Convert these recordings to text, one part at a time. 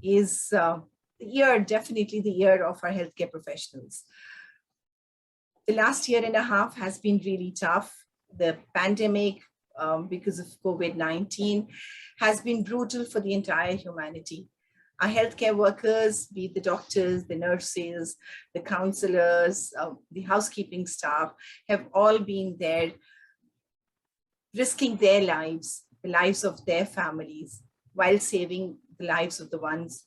is the year, definitely the year of our healthcare professionals. The last year and a half has been really tough. The pandemic, because of COVID-19, has been brutal for the entire humanity. Our healthcare workers, be it the doctors, the nurses, the counselors, the housekeeping staff, have all been there risking their lives, the lives of their families, while saving the lives of the ones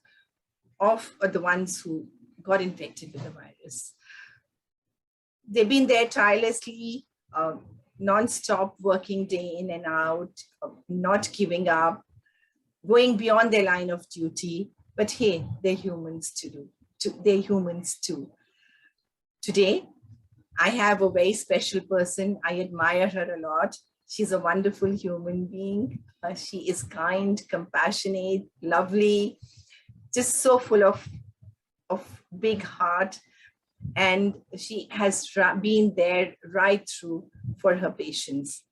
who got infected with the virus. They've been there tirelessly, non-stop working day in and out, not giving up, going beyond their line of duty. But hey, they're humans too. They're humans too. Today, I have a very special person. I admire her a lot. She's a wonderful human being. She is kind, compassionate, lovely, just so full of big heart. And she has been there right through for her patients.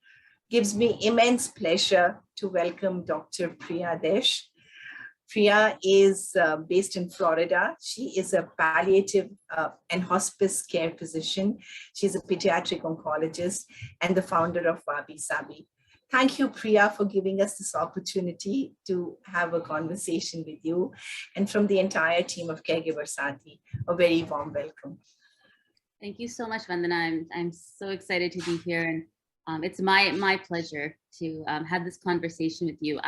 Gives me immense pleasure to welcome Dr. Priyadesh. Preeya is based in Florida. She is a palliative and hospice care physician. She's a pediatric oncologist and the founder of Wabi, Sabi. Thank you, Preeya, for giving us this opportunity to have a conversation with you. And from the entire team of Caregiver Saathi, a very warm welcome. Thank you so much, Vandana. I'm so excited to be here. And it's my pleasure to have this conversation with you.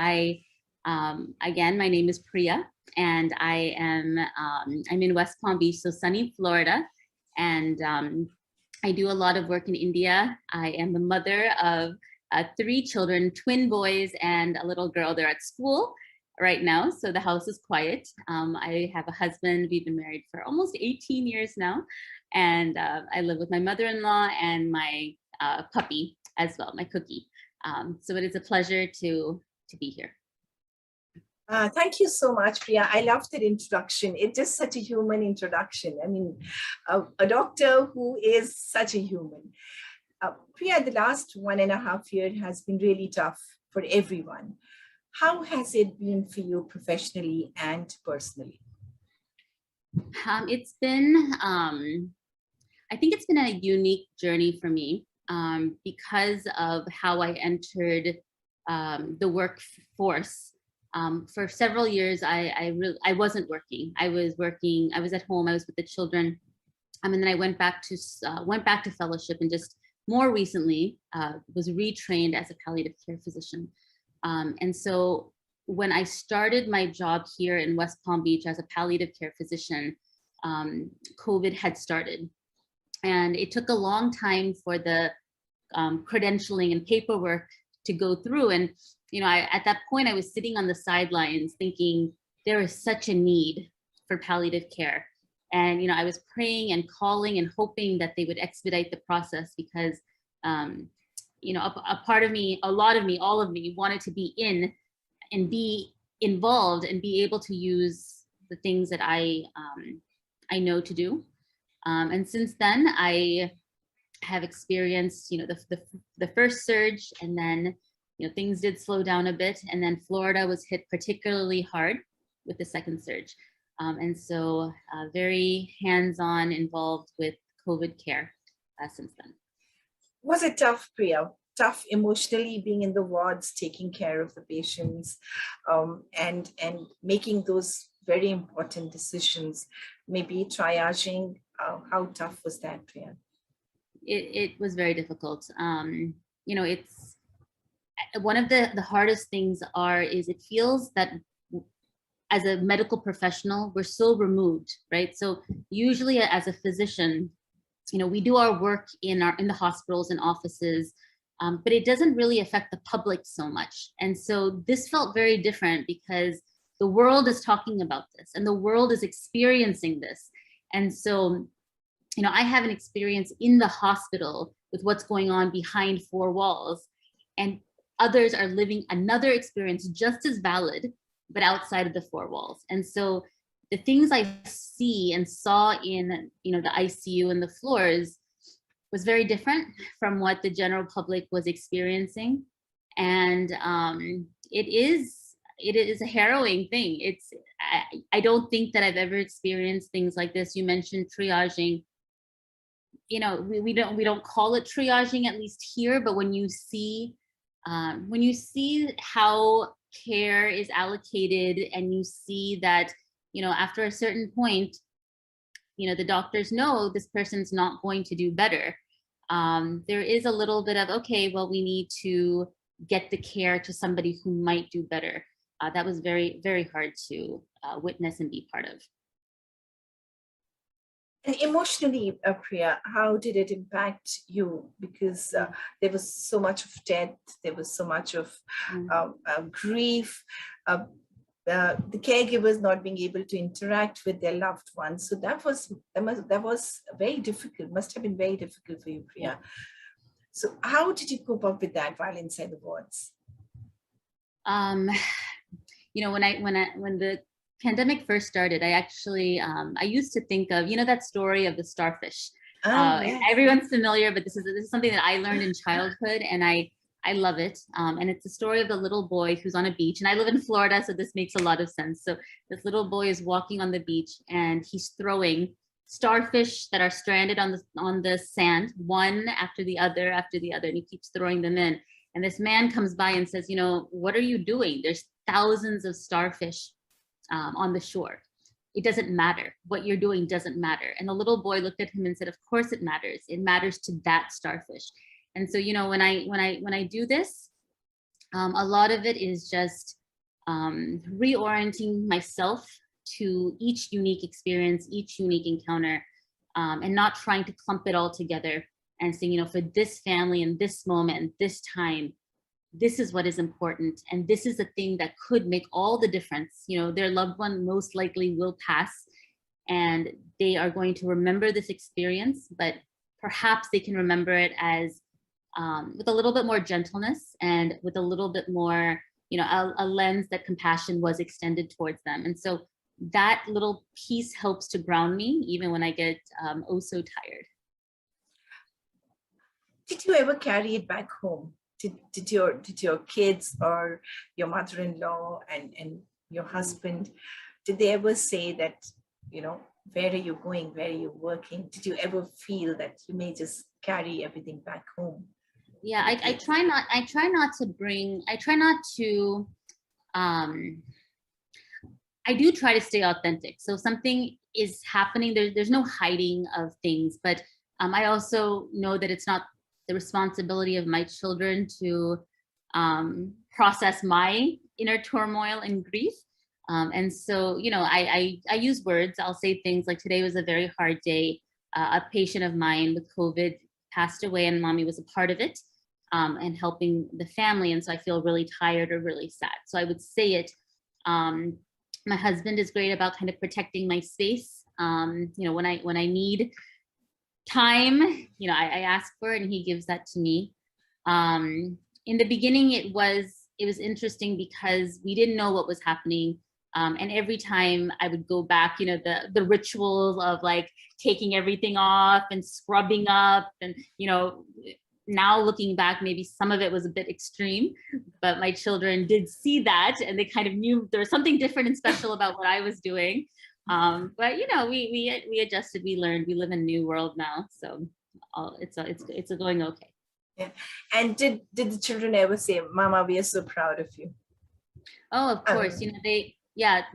Again, my name is Preeya, and I'm in West Palm Beach, so sunny Florida. And I do a lot of work in India. I am the mother of 3 children, twin boys and a little girl. They're at school right now, so the house is quiet. I have a husband. We've been married for almost 18 years now. And I live with my mother-in-law and my puppy as well, my cookie. So it is a pleasure to be here. Thank you so much, Preeya. I love that introduction. It's just such a human introduction. I mean, a doctor who is such a human. Preeya, the last 1.5 years has been really tough for everyone. How has it been for you professionally and personally? It's been, I think it's been a unique journey for me because of how I entered the workforce. For several years, I wasn't working. I was at home. I was with the children, and then I went back to fellowship, and just more recently was retrained as a palliative care physician. And so when I started my job here in West Palm Beach as a palliative care physician, COVID had started, and it took a long time for the credentialing and paperwork to go through. And at that point, I was sitting on the sidelines thinking there is such a need for palliative care. And, I was praying and calling and hoping that they would expedite the process because, a part of me, a lot of me, all of me wanted to be in and be involved and be able to use the things that I know to do. And since then, I have experienced, the first surge, and then things did slow down a bit, and then Florida was hit particularly hard with the second surge. And so very hands-on involved with COVID care since then. Was it tough, Preeya? Tough emotionally being in the wards, taking care of the patients, and making those very important decisions, maybe triaging. How tough was that, Preeya? It was very difficult. It's one of the hardest things is it feels that as a medical professional, we're so removed, right? So usually as a physician, we do our work in the hospitals and offices, but it doesn't really affect the public so much. And so this felt very different because the world is talking about this and the world is experiencing this. And so, I have an experience in the hospital with what's going on behind 4 walls, and others are living another experience just as valid, but outside of the 4 walls. And so the things I see and saw in, the ICU and the floors was very different from what the general public was experiencing. And it is it is a harrowing thing. I don't think that I've ever experienced things like this. You mentioned triaging. We don't call it triaging, at least here, but when you see how care is allocated, and you see that, after a certain point, the doctors know this person's not going to do better. There is a little bit of, okay, well, we need to get the care to somebody who might do better. That was very, very hard to witness and be part of. And emotionally, Priya, how did it impact you? Because there was so much of death, there was so much of grief, the caregivers not being able to interact with their loved ones. So that was very difficult, must have been very difficult for you, Priya. So how did you cope up with that while inside the wards? When the pandemic first started, I actually, I used to think of, that story of the starfish. Yes. Everyone's familiar, but this is something that I learned in childhood, and I love it. And it's the story of the little boy who's on a beach, and I live in Florida, so this makes a lot of sense. So this little boy is walking on the beach, and he's throwing starfish that are stranded on the sand, one after the other, and he keeps throwing them in. And this man comes by and says, what are you doing? There's thousands of starfish on the shore. It doesn't matter. What you're doing doesn't matter. And the little boy looked at him and said, of course it matters. It matters to that starfish. And so, when I do this, a lot of it is just reorienting myself to each unique experience, each unique encounter, and not trying to clump it all together and saying, for this family and this moment and this time, this is what is important. And this is the thing that could make all the difference. Their loved one most likely will pass, and they are going to remember this experience, but perhaps they can remember it as with a little bit more gentleness and with a little bit more, a lens that compassion was extended towards them. And so that little piece helps to ground me even when I get oh so tired. Did you ever carry it back home? Did your kids or your mother-in-law and your husband, did they ever say that, where are you going? Where are you working? Did you ever feel that you may just carry everything back home? Yeah, I try not to, I do try to stay authentic. So something is happening, there's no hiding of things, but I also know that it's not the responsibility of my children to process my inner turmoil and grief. And so, I use words. I'll say things like, today was a very hard day. A patient of mine with COVID passed away, and mommy was a part of it and helping the family. And so I feel really tired or really sad. So I would say it. My husband is great about kind of protecting my space. When I need time, I ask for it and he gives that to me. In the beginning, it was interesting because we didn't know what was happening. And every time I would go back, the rituals of like taking everything off and scrubbing up and, now looking back, maybe some of it was a bit extreme, but my children did see that and they kind of knew there was something different and special about what I was doing. But we adjusted, we learned, we live in a new world now. So it's going okay. Yeah. And did the children ever say, Mama, we are so proud of you? Oh, of course. They're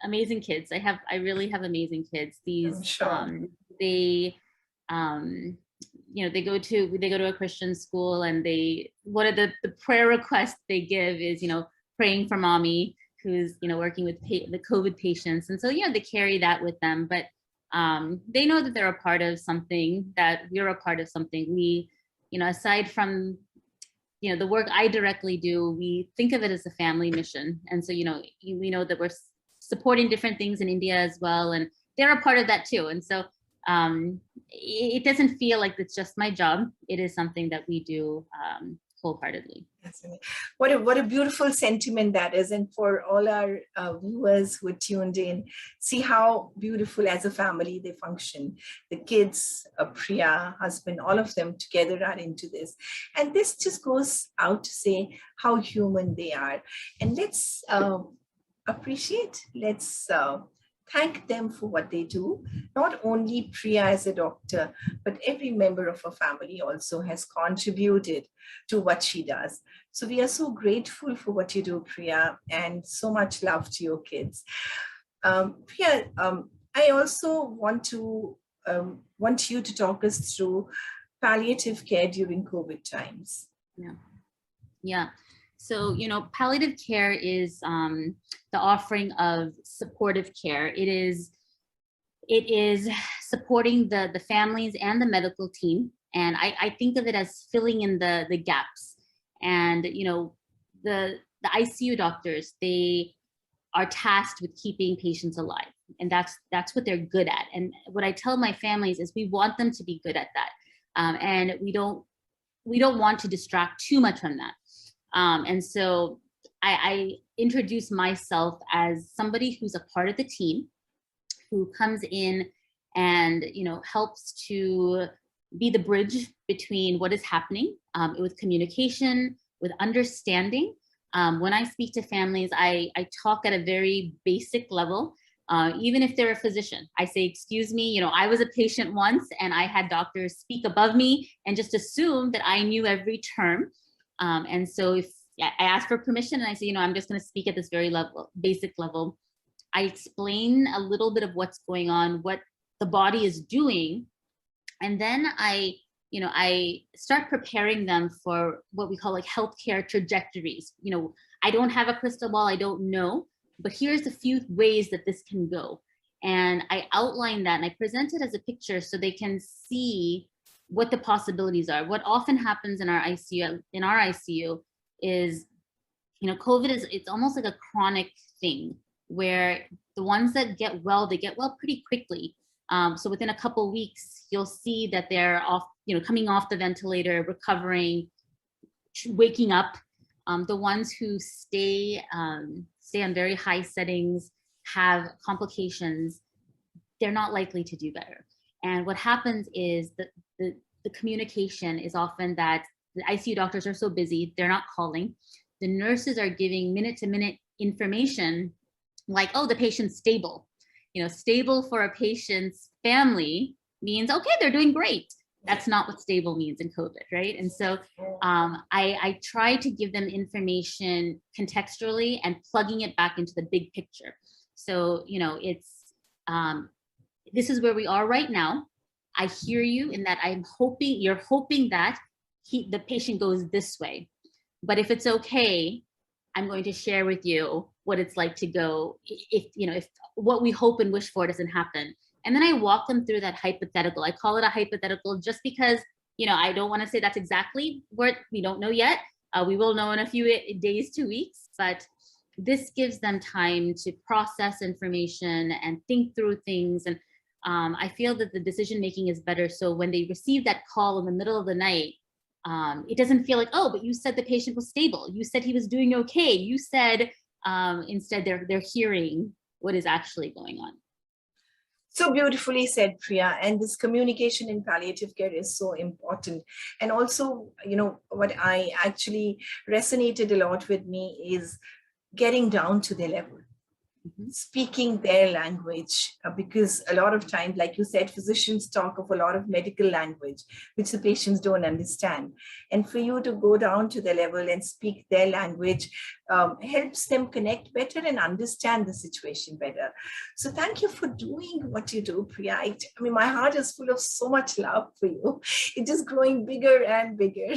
amazing kids. I really have amazing kids. These, sure. They go to a Christian school, and one of the prayer requests they give is, praying for mommy, who's, working with the COVID patients. And so, they carry that with them, but they know that they're a part of something, that we're a part of something. We, aside from, the work I directly do, we think of it as a family mission. And so, we know that we're supporting different things in India as well, and they're a part of that too. And so it doesn't feel like it's just my job. It is something that we do wholeheartedly. Absolutely. What a beautiful sentiment that is. And for all our viewers who are tuned in, see how beautiful as a family they function. The kids, Priya, husband, all of them together are into this. And this just goes out to say how human they are. And let's appreciate, let's thank them for what they do. Not only Priya as a doctor, but every member of her family also has contributed to what she does. So we are so grateful for what you do, Priya, and so much love to your kids. Priya, I also want you to talk us through palliative care during COVID times. Yeah. So, palliative care is the offering of supportive care. It is supporting the families and the medical team. And I think of it as filling in the gaps. And, the ICU doctors, they are tasked with keeping patients alive. And that's what they're good at. And what I tell my families is we want them to be good at that. And we don't want to distract too much from that. And so I introduce myself as somebody who's a part of the team, who comes in and, helps to be the bridge between what is happening with communication, with understanding. When I speak to families, I talk at a very basic level. Even if they're a physician, I say, excuse me, I was a patient once and I had doctors speak above me and just assume that I knew every term. And so if I ask for permission and I say, I'm just going to speak at this very basic level, I explain a little bit of what's going on, what the body is doing. And then I start preparing them for what we call like healthcare trajectories. I don't have a crystal ball, I don't know, but here's a few ways that this can go. And I outline that and I present it as a picture so they can see what the possibilities are. What often happens in our ICU is, COVID it's almost like a chronic thing where the ones that get well, they get well pretty quickly. So within a couple of weeks, you'll see that they're off, coming off the ventilator, recovering, waking up. The ones who stay on very high settings, have complications, they're not likely to do better. And what happens is that the communication is often that the ICU doctors are so busy, they're not calling. The nurses are giving minute-to-minute information like, oh, the patient's stable. Stable for a patient's family means, okay, they're doing great. That's not what stable means in COVID, right? And so I try to give them information contextually and plugging it back into the big picture. So, it's, this is where we are right now. I hear you in that you're hoping that the patient goes this way. But if it's okay, I'm going to share with you what it's like to go if what we hope and wish for doesn't happen. And then I walk them through that hypothetical. I call it a hypothetical just because, I don't want to say that's exactly where we don't know yet. We will know in a few days to weeks, but this gives them time to process information and think through things. And I feel that the decision-making is better. So when they receive that call in the middle of the night, it doesn't feel like, oh, but you said the patient was stable. You said he was doing okay. You said, instead they're hearing what is actually going on. So beautifully said, Priya. And this communication in palliative care is so important. And also, what I actually resonated a lot with me is getting down to their level. Speaking their language, because a lot of times, like you said, physicians talk of a lot of medical language, which the patients don't understand. And for you to go down to the level and speak their language helps them connect better and understand the situation better. So thank you for doing what you do, Priya. I mean, my heart is full of so much love for you. It's just growing bigger and bigger.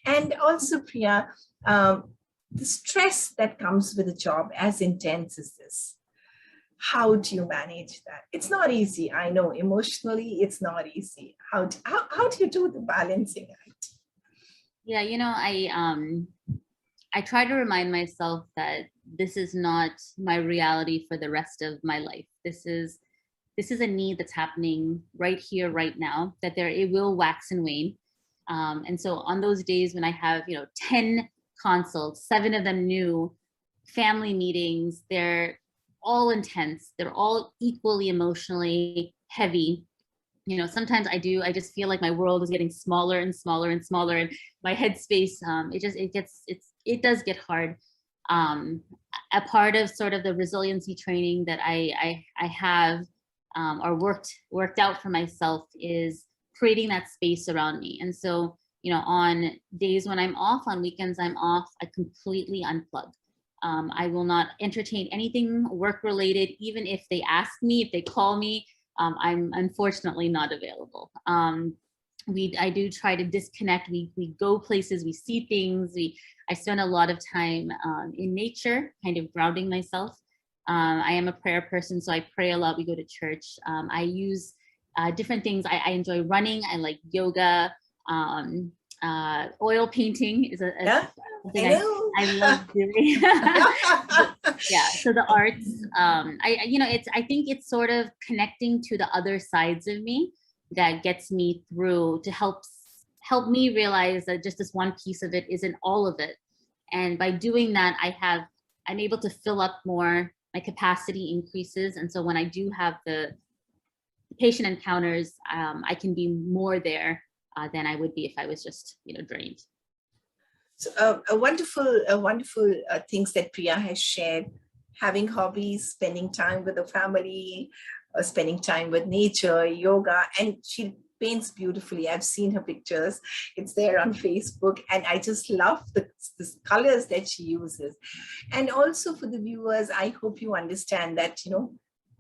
And also, Priya, the stress that comes with a job as intense as this, how do you manage that? It's not easy. I know emotionally it's not easy. How do you do the balancing act? Yeah, I try to remind myself that this is not my reality for the rest of my life. This is a need that's happening right here, right now, that it will wax and wane. And so on those days when I have, 10 consults, 7 of them new, family meetings, they're all intense. They're all equally emotionally heavy. Sometimes I just feel like my world is getting smaller and smaller and smaller, and my headspace, it does get hard. A part of sort of the resiliency training that I have, or worked out for myself, is creating that space around me. And so, on days when I'm off, on weekends I'm off, I completely unplug. I will not entertain anything work related, even if they ask me, if they call me. I'm unfortunately not available. I do try to disconnect. We go places, we see things. I spend a lot of time in nature, kind of grounding myself. I am a prayer person, so I pray a lot. We go to church. I use different things. I enjoy running. I like yoga. Oil painting is something I love doing. Yeah, so the arts, I think it's sort of connecting to the other sides of me that gets me through, to help me realize that just this one piece of it isn't all of it. And by doing that, I'm able to fill up more, my capacity increases. And so when I do have the patient encounters, I can be more there than I would be if I was just, drained. So a wonderful things that Priya has shared: having hobbies, spending time with the family, spending time with nature, yoga, and she paints beautifully. I've seen her pictures. It's there on Facebook, and I just love the colors that she uses. And also for the viewers, I hope you understand that,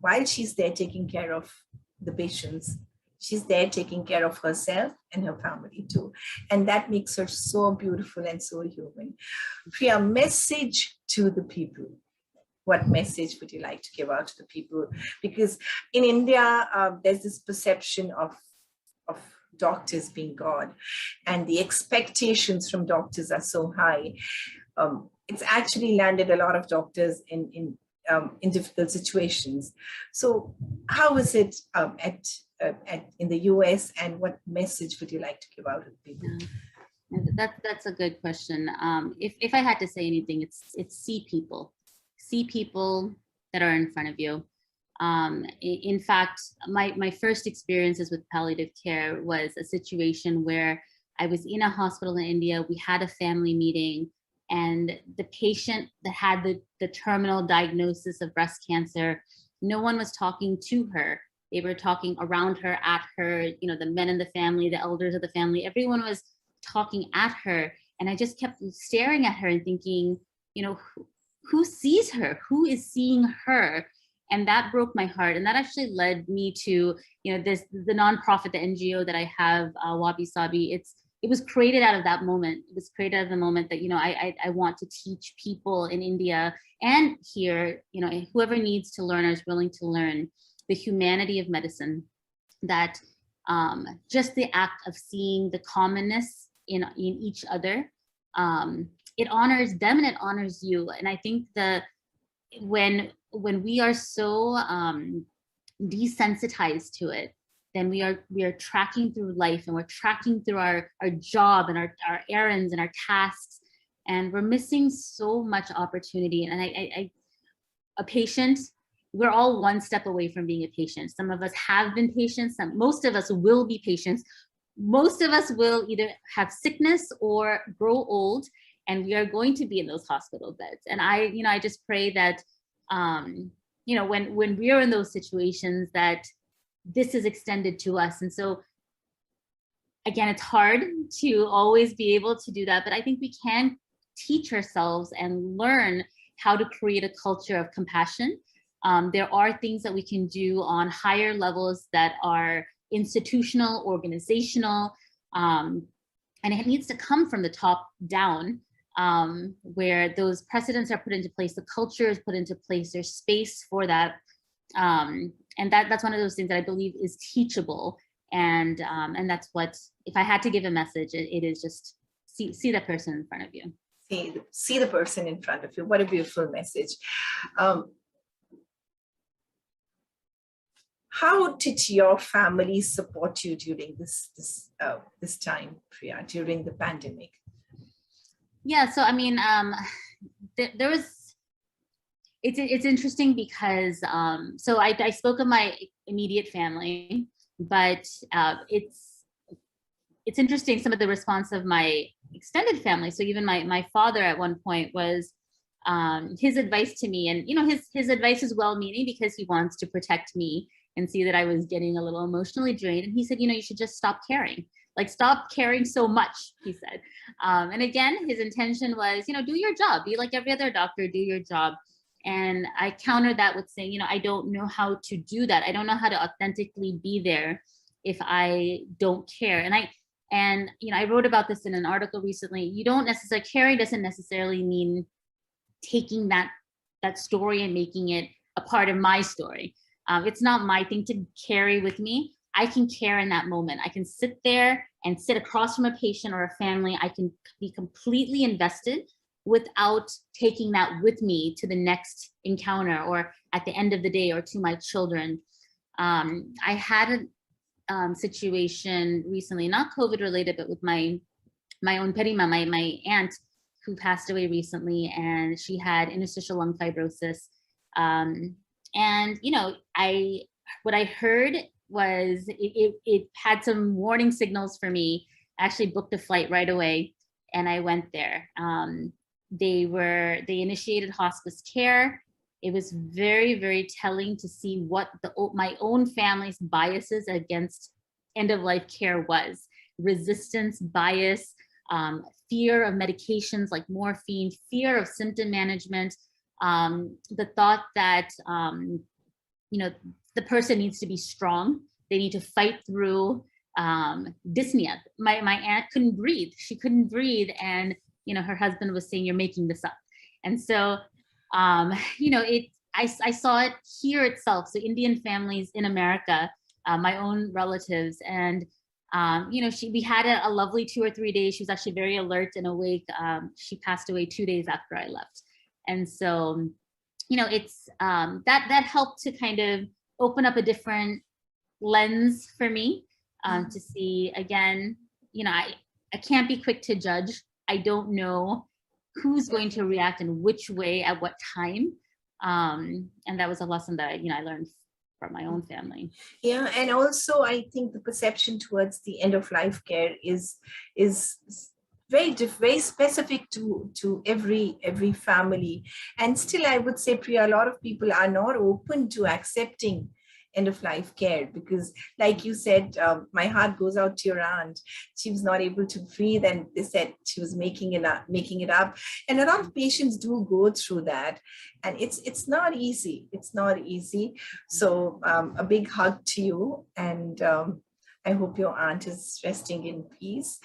while she's there taking care of the patients, she's there taking care of herself and her family too. And that makes her so beautiful and so human. Priya, message to the people. What message would you like to give out to the people? Because in India, there's this perception of doctors being God, and the expectations from doctors are so high. It's actually landed a lot of doctors in difficult situations. So how is it in the US, and what message would you like to give out to people? Yeah. That's a good question. If I had to say anything, it's see people that are in front of you. In fact, my first experiences with palliative care was a situation where I was in a hospital in India. We had a family meeting, and the patient that had the terminal diagnosis of breast cancer, no one was talking to her. They were talking around her, at her, the men in the family, the elders of the family, everyone was talking at her. And I just kept staring at her and thinking, who sees her? Who is seeing her? And that broke my heart. And that actually led me to, the nonprofit, the NGO that I have, Wabi, Sabi. It was created out of that moment. It was created out of the moment that, I want to teach people in India and here, whoever needs to learn or is willing to learn, the humanity of medicine, that just the act of seeing the commonness in each other, it honors them and it honors you. And I think that when we are so desensitized to it, then we are tracking through life, and we're tracking through our job and our errands and our tasks, and we're missing so much opportunity. And a patient, we're all one step away from being a patient. Some of us have been patients. Most of us will be patients. Most of us will either have sickness or grow old, and we are going to be in those hospital beds. And I just pray that, when we are in those situations, that this is extended to us. And so, again, it's hard to always be able to do that, but I think we can teach ourselves and learn how to create a culture of compassion. There are things that we can do on higher levels that are institutional, organizational, and it needs to come from the top down, where those precedents are put into place, the culture is put into place, there's space for that. And that's one of those things that I believe is teachable. And that's what, if I had to give a message, it is just see the person in front of you. See the person in front of you. What a beautiful message. How did your family support you during this time, Priya, during the pandemic? Yeah, so I mean, there was, it's interesting because so I spoke of my immediate family, but it's interesting some of the response of my extended family. So even my father at one point was his advice to me, and his advice is well-meaning because he wants to protect me and see that I was getting a little emotionally drained. And he said, you should just stop caring. Like, stop caring so much, he said. And again, his intention was, do your job. Be like every other doctor, do your job. And I countered that with saying, I don't know how to do that. I don't know how to authentically be there if I don't care. And I wrote about this in an article recently. You don't necessarily, caring doesn't necessarily mean taking that story and making it a part of my story. It's not my thing to carry with me. I can care in that moment. I can sit there and sit across from a patient or a family. I can be completely invested without taking that with me to the next encounter or at the end of the day or to my children. I had a situation recently, not COVID related, but with my own Perima, my aunt, who passed away recently, and she had interstitial lung fibrosis. And what I heard was it had some warning signals for me. I actually booked a flight right away, and I went there. They initiated hospice care. It was very, very telling to see what my own family's biases against end-of-life care was. Resistance, bias, fear of medications like morphine, fear of symptom management, the thought that the person needs to be strong. They need to fight through dyspnea. My aunt couldn't breathe. She couldn't breathe, and her husband was saying, "You're making this up." And so, I saw it here itself. So Indian families in America, my own relatives, and we had a lovely 2 or 3 days. She was actually very alert and awake. She passed away 2 days after I left. And so, it's that helped to kind of open up a different lens for me to see, again, I can't be quick to judge. I don't know who's going to react in which way at what time. And that was a lesson that I learned from my own family. Yeah, and also I think the perception towards the end of life care is very specific to every family. And still, I would say, Priya, a lot of people are not open to accepting end of life care because, like you said, my heart goes out to your aunt. She was not able to breathe, and they said she was making it up. And a lot of patients do go through that, and it's not easy. It's not easy. So a big hug to you, and I hope your aunt is resting in peace.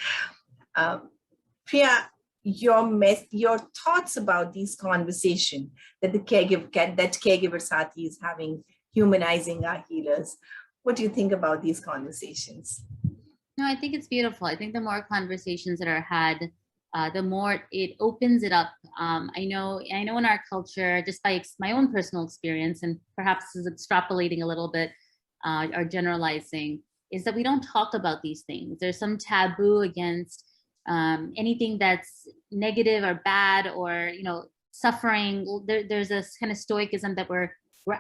Priya, your thoughts about these conversations that Caregiver Saathi is having, humanizing our healers. What do you think about these conversations? No, I think it's beautiful. I think the more conversations that are had, the more it opens it up. I know in our culture, just by my own personal experience, and perhaps is extrapolating a little bit or generalizing, is that we don't talk about these things. There's some taboo against anything that's negative or bad or suffering. There's this kind of stoicism that we're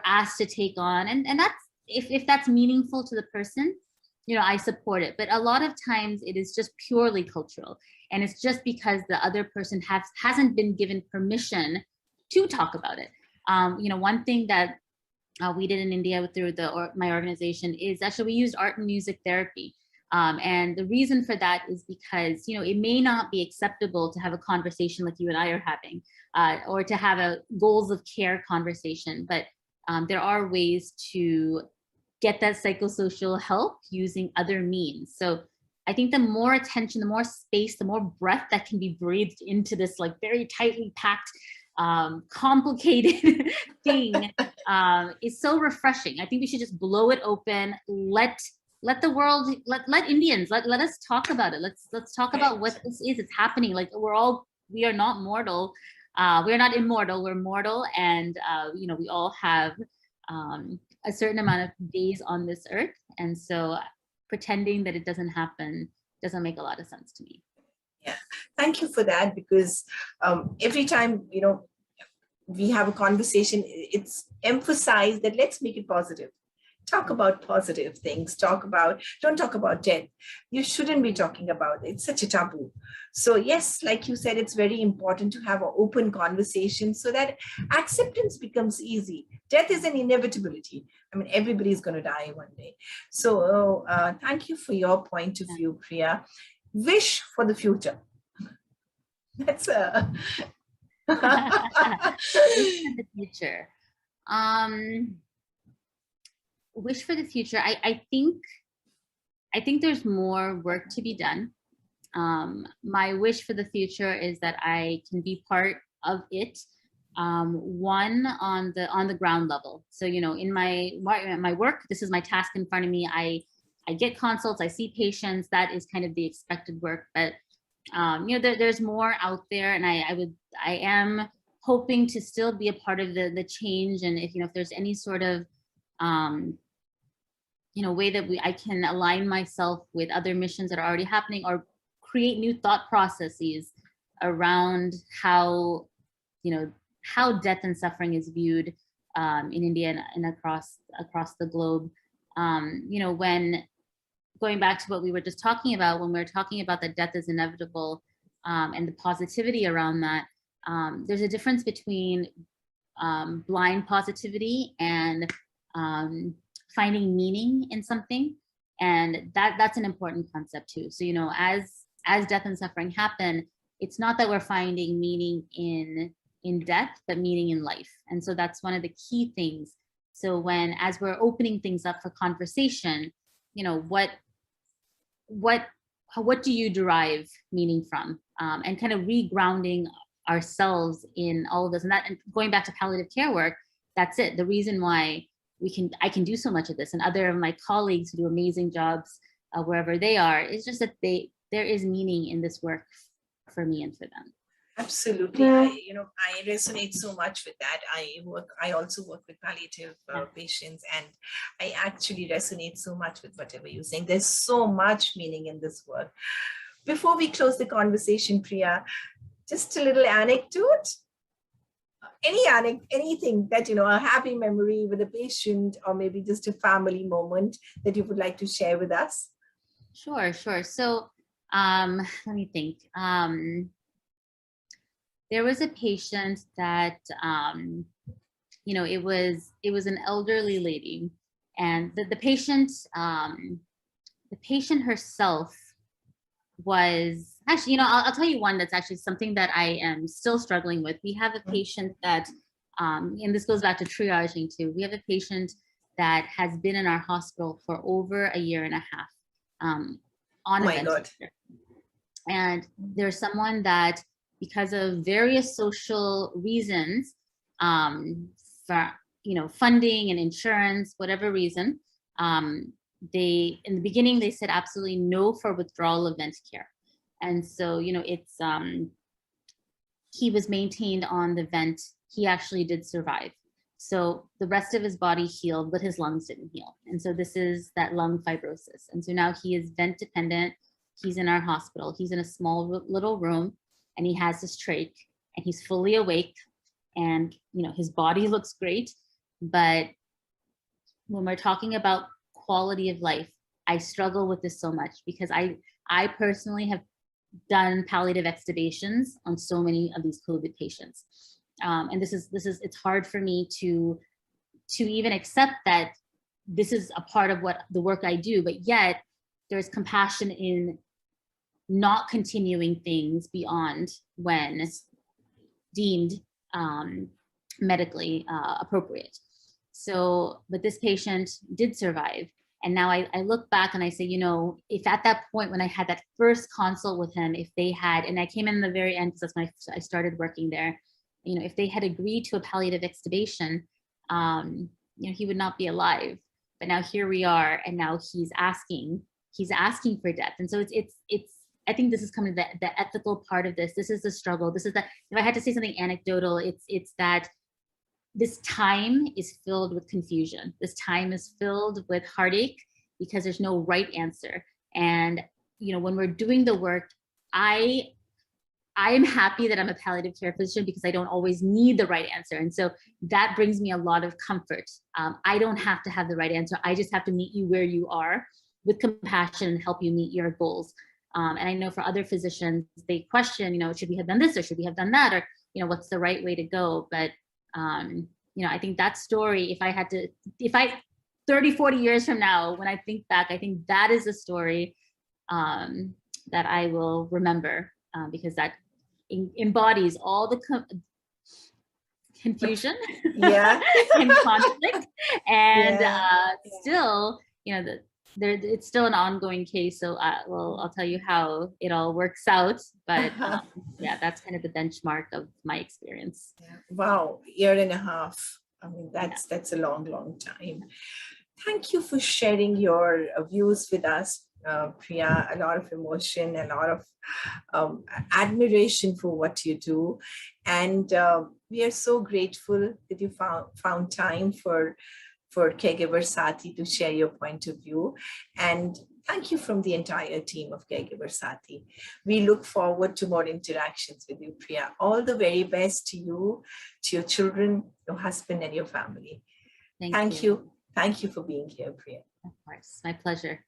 asked to take on, and that's if that's meaningful to the person, I support it. But a lot of times it is just purely cultural, and it's just because the other person hasn't been given permission to talk about it. One thing that we did in India through my organization is actually we used art and music therapy. And the reason for that is because, it may not be acceptable to have a conversation like you and I are having, or to have a goals of care conversation, but there are ways to get that psychosocial help using other means. So I think the more attention, the more space, the more breath that can be breathed into this like very tightly packed, complicated thing is so refreshing. I think we should just blow it open, let the world, let Indians, let us talk about it. Let's talk about what this is. It's happening. Like we are not mortal. We are not immortal. We're mortal, and we all have a certain amount of days on this earth. And so pretending that it doesn't happen doesn't make a lot of sense to me. Yeah, thank you for that, because every time, we have a conversation, it's emphasized that let's make it positive. Talk about positive things. Don't talk about death. You shouldn't be talking about it. It's such a taboo. So yes, like you said, it's very important to have an open conversation so that acceptance becomes easy. Death is an inevitability. I mean, everybody's going to die one day. So thank you for your point of view, Priya. Wish for the future. That's a... the future. Wish for the future. I think there's more work to be done. My wish for the future is that I can be part of it. One, on the ground level. So, in my work, this is my task in front of me. I get consults, I see patients. That is kind of the expected work. But there's more out there, and I am hoping to still be a part of the change. And if there's any sort of way that I can align myself with other missions that are already happening, or create new thought processes around how death and suffering is viewed in India and across the globe. When going back to what we were just talking about, when we were talking about that death is inevitable, and the positivity around that, there's a difference between blind positivity and finding meaning in something. And that's an important concept too. So, as death and suffering happen, it's not that we're finding meaning in death, but meaning in life. And so that's one of the key things. So as we're opening things up for conversation, what do you derive meaning from? And kind of regrounding ourselves in all of this. And going back to palliative care work, that's it. The reason why I can do so much of this, and other of my colleagues who do amazing jobs wherever they are, is just that there is meaning in this work for me and for them. Absolutely. I resonate so much with that. I also work with palliative patients, and I actually resonate so much with whatever you're saying. There's so much meaning in this work. Before we close the conversation, Priya, just a little anecdote. Anything that, a happy memory with a patient, or maybe just a family moment that you would like to share with us? Sure. So let me think. There was a patient that, it was an elderly lady, and the patient herself was actually, I'll tell you one that's actually something that I am still struggling with. We have a patient that, and this goes back to triaging too. We have a patient that has been in our hospital for over a year and a half on a ventilator. And there's someone that, because of various social reasons, for funding and insurance, whatever reason, in the beginning they said absolutely no for withdrawal of vent care. And so, it's he was maintained on the vent. He actually did survive. So the rest of his body healed, but his lungs didn't heal. And so this is that lung fibrosis. And so now he is vent dependent. He's in our hospital. He's in a small little room, and he has his trach, and he's fully awake, and his body looks great. But when we're talking about quality of life, I struggle with this so much, because I personally have done palliative extubations on so many of these COVID patients, and it's hard for me to even accept that this is a part of what the work I do. But yet there's compassion in not continuing things beyond when deemed medically appropriate. So, but this patient did survive. And now I look back and I say, if at that point when I had that first consult with him, if they had, and I came in the very end, because that's when I started working there, if they had agreed to a palliative extubation, he would not be alive. But now here we are, and now he's asking for death. And so it's I think this is coming to the ethical part of this. This is the struggle. This is if I had to say something anecdotal, it's that this time is filled with confusion. This time is filled with heartache because there's no right answer. And, you know, when we're doing the work, I am happy that I'm a palliative care physician because I don't always need the right answer. And so that brings me a lot of comfort. I don't have to have the right answer. I just have to meet you where you are with compassion and help you meet your goals. And I know for other physicians, they question, you know, should we have done this or should we have done that? Or, you know, what's the right way to go? But, you know, I think that story, if 30, 40 years from now, when I think back, I think that is a story that I will remember because that embodies all the confusion yeah. and conflict. And Yeah. still, you know, it's still an ongoing case. So I'll tell you how it all works out. But yeah, that's kind of the benchmark of my experience. Yeah. Wow, year and a half. I mean, that's a long, long time. Thank you for sharing your views with us, Priya. A lot of emotion, a lot of admiration for what you do. And we are so grateful that you found time for Caregiver Saathi to share your point of view. And thank you from the entire team of Caregiver Saathi. We look forward to more interactions with you, Priya. All the very best to you, to your children, your husband, and your family. Thank you. Thank you for being here, Priya. Of course, my pleasure.